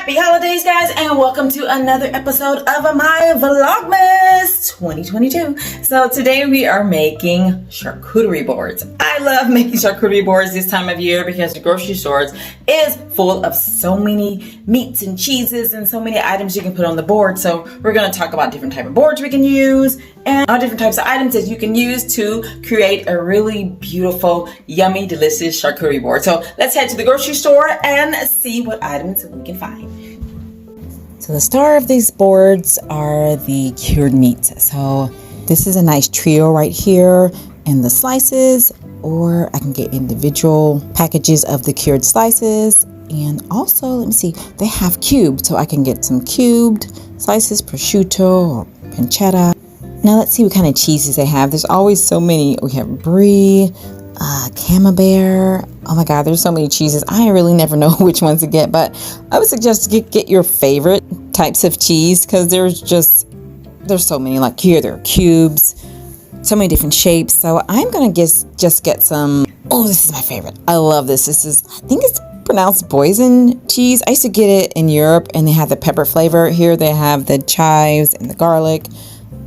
Happy holidays, guys, and welcome to another episode of my Vlogmas 2022. So today we are making charcuterie boards. I love making charcuterie boards this time of year because the grocery stores is full of so many meats and cheeses and so many items you can put on the board. So we're going to talk about different type of boards we can use and all different types of items that you can use to create a really beautiful, yummy, delicious charcuterie board. So let's head to the grocery store and see what items we can find. So the star of these boards are the cured meats. So this is a nice trio right here in the slices, or I can get individual packages of the cured slices. And also, let me see, they have cubed, so I can get some cubed slices, prosciutto or pancetta. Now let's see what kind of cheeses they have. There's always so many. We have brie, camembert. Oh my God, there's so many cheeses. I really never know which ones to get, but I would suggest get your favorite types of cheese because there's so many. Like here, there are cubes, so many different shapes. So I'm gonna just get some. Oh, this is my favorite. I love this. I think it's pronounced boysen cheese. I used to get it in Europe, and they have the pepper flavor. Here they have the chives and the garlic.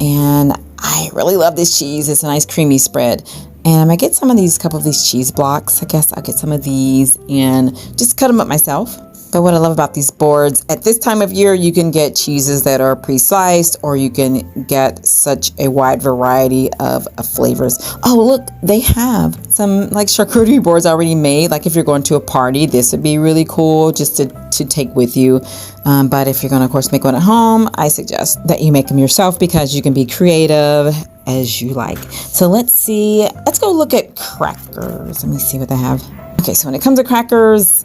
And I really love this cheese. It's a nice creamy spread. And I'm gonna get couple of these cheese blocks. I guess I'll get some of these and just cut them up myself. But what I love about these boards, at this time of year, you can get cheeses that are pre-sliced, or you can get such a wide variety of flavors. Oh, look, they have some like charcuterie boards already made. Like if you're going to a party, this would be really cool just to take with you. But if you're gonna, of course, make one at home, I suggest that you make them yourself because you can be creative as you like. So let's go look at crackers. Let me see what they have. Okay, so when it comes to crackers,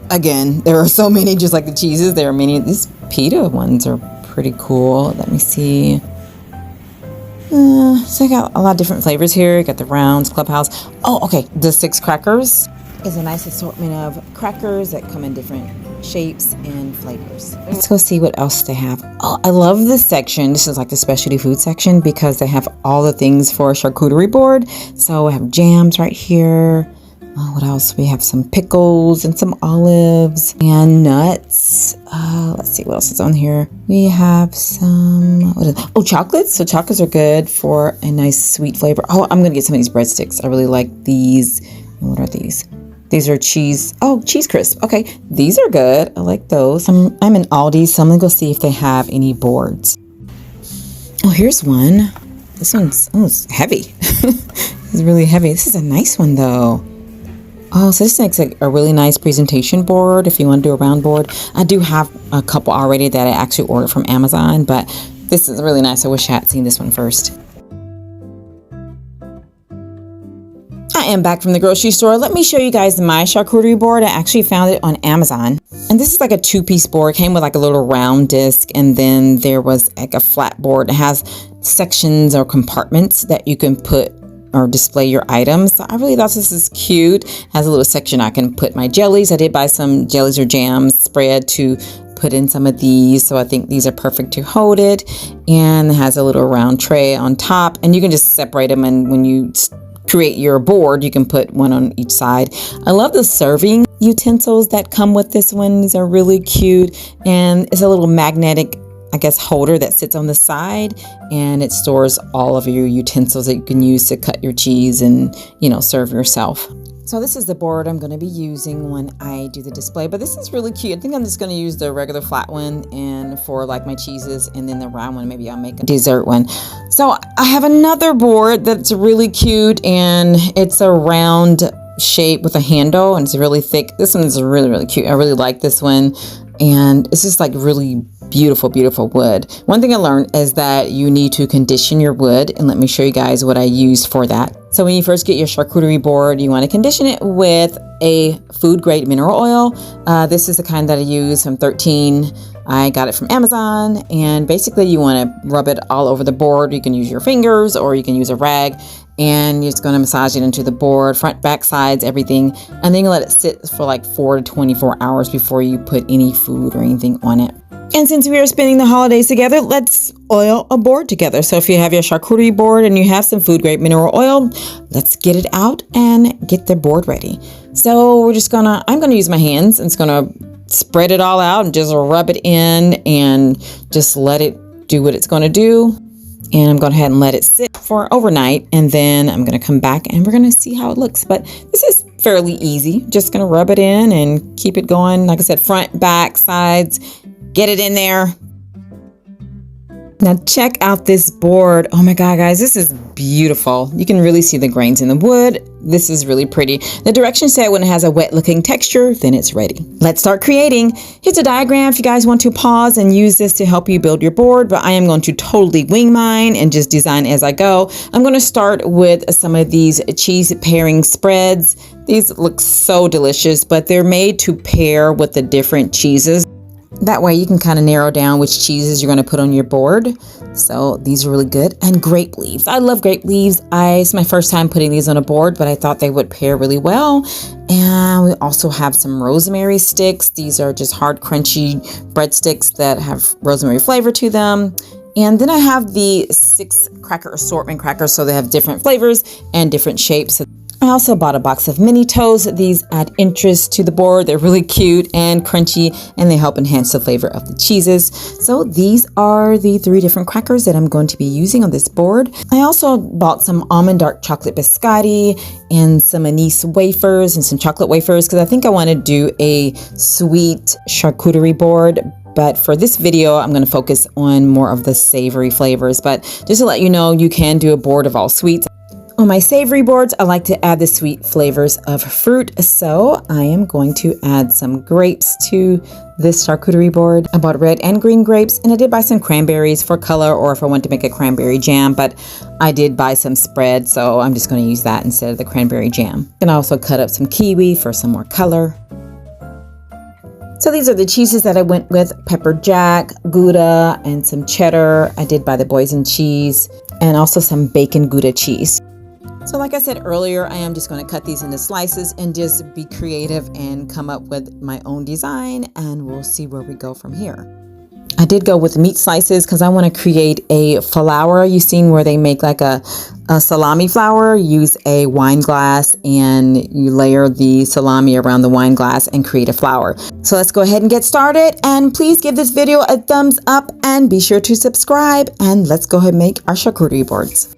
again, there are so many, just like the cheeses. There are many. These pita ones are pretty cool. Let me see. So I got a lot of different flavors here. You got the rounds, clubhouse. Oh, okay. The 6 crackers is a nice assortment of crackers that come in different shapes and flavors. Let's go see what else they have. Oh, I love this section. This is like the specialty food section because they have all the things for a charcuterie board. So I have jams right here. Oh, what else? We have some pickles and some olives and nuts. Let's see what else is on here. We have some, chocolates. So chocolates are good for a nice sweet flavor. Oh, I'm going to get some of these breadsticks. I really like these. What are these? These are cheese crisp. Okay, these are good. I like those. I'm in Aldi, so I'm going to go see if they have any boards. Oh, here's one. This one's heavy. This is really heavy. This is a nice one, though. Oh, so this makes a really nice presentation board if you want to do a round board. I do have a couple already that I actually ordered from Amazon, but this is really nice. I wish I had seen this one first. I am back from the grocery store. Let me show you guys my charcuterie board. I actually found it on Amazon. And this is like a 2-piece board. It came with like a little round disc, and then there was like a flat board. It has sections or compartments that you can put or display your items. So I really thought this is cute. It has a little section I can put my jellies. I did buy some jellies or jams spread to put in some of these. So I think these are perfect to hold it. And it has a little round tray on top, and you can just separate them. And when you create your board, you can put one on each side. I love the serving utensils that come with this one. These are really cute. And it's a little magnetic, I guess, holder that sits on the side, and it stores all of your utensils that you can use to cut your cheese and, serve yourself. So this is the board I'm going to be using when I do the display, but this is really cute. I think I'm just going to use the regular flat one and for like my cheeses, and then the round one, maybe I'll make a dessert one. So I have another board that's really cute, and it's a round shape with a handle, and it's really thick. This one is really, really cute. I really like this one. And it's just like really beautiful, beautiful wood. One thing I learned is that you need to condition your wood. And let me show you guys what I used for that. So when you first get your charcuterie board, you want to condition it with a food grade mineral oil. This is the kind that I use from 13. I got it from Amazon, and basically you want to rub it all over the board. You can use your fingers or you can use a rag, and you're just going to massage it into the board, front, back, sides, everything. And then you let it sit for like 4 to 24 hours before you put any food or anything on it. And since we are spending the holidays together, let's oil a board together. So if you have your charcuterie board and you have some food grade mineral oil, let's get it out and get the board ready. So I'm gonna use my hands, and it's gonna spread it all out and just rub it in and just let it do what it's going to do. And I'm going to go ahead and let it sit for overnight. And then I'm going to come back and we're going to see how it looks. But this is fairly easy. Just going to rub it in and keep it going. Like I said, front, back, sides, get it in there. Now check out this board. Oh my God, guys, this is beautiful. You can really see the grains in the wood. This is really pretty. The directions say when it has a wet looking texture, then it's ready. Let's start creating. Here's a diagram if you guys want to pause and use this to help you build your board, but I am going to totally wing mine and just design as I go. I'm going to start with some of these cheese pairing spreads. These look so delicious, but they're made to pair with the different cheeses. That way you can kind of narrow down which cheeses you're going to put on your board. So these are really good. And grape leaves. I love grape leaves. It's my first time putting these on a board, but I thought they would pair really well. And we also have some rosemary sticks. These are just hard, crunchy breadsticks that have rosemary flavor to them. And then I have the 6 cracker assortment crackers, so they have different flavors and different shapes. I also bought a box of mini toes. These add interest to the board. They're really cute and crunchy, and they help enhance the flavor of the cheeses. So these are the 3 different crackers that I'm going to be using on this board. I also bought some almond dark chocolate biscotti and some anise wafers and some chocolate wafers because I think I want to do a sweet charcuterie board. But for this video, I'm going to focus on more of the savory flavors. But just to let you know, you can do a board of all sweets. On my savory boards, I like to add the sweet flavors of fruit. So I am going to add some grapes to this charcuterie board. I bought red and green grapes, and I did buy some cranberries for color or if I want to make a cranberry jam, but I did buy some spread, so I'm just going to use that instead of the cranberry jam. And I also cut up some kiwi for some more color. So these are the cheeses that I went with: pepper jack, Gouda, and some cheddar. I did buy the Boysen cheese and also some bacon Gouda cheese. So like I said earlier, I am just going to cut these into slices and just be creative and come up with my own design, and we'll see where we go from here. I did go with meat slices because I want to create a flower. You've seen where they make like a salami flower. Use a wine glass and you layer the salami around the wine glass and create a flower. So let's go ahead and get started, and please give this video a thumbs up and be sure to subscribe, and let's go ahead and make our charcuterie boards.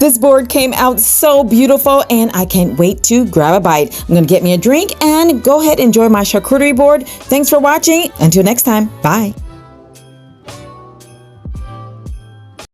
This board came out so beautiful and I can't wait to grab a bite. I'm gonna get me a drink and go ahead and enjoy my charcuterie board. Thanks for watching. Until next time, bye.